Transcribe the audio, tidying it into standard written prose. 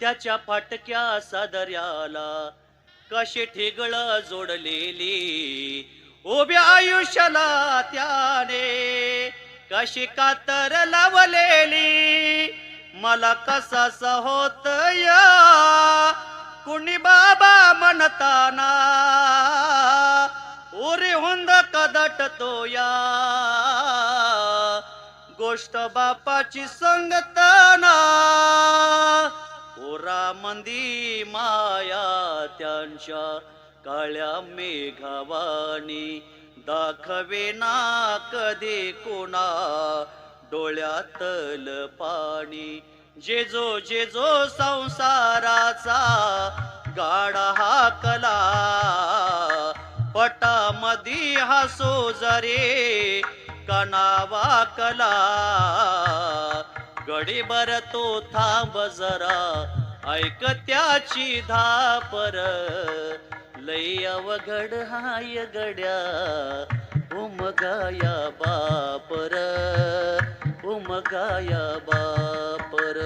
त्याच्या फाटक्या सादर्याला कशी ठिगळ जोडलेली उभ्या आयुष्याला त्याने कशी कातर लावलेली मला कसास होत या कुणी बाबा म्हणताना उरी हुंद कदटतो या गोष्ट बापाची संगतना ओरा मंदी माया त्यांच्या काळ्या मेघावानी दाखवेना कधी कोणा डोळ्यातल पाणी जेजो संसाराचा गाडा हाकला पटामधी हसो जरे कणावा कला गडीभर तो थांब जरा ऐक त्याची धापर लय अवघड हाय गड्या उमगाया बापर उमगाया बापर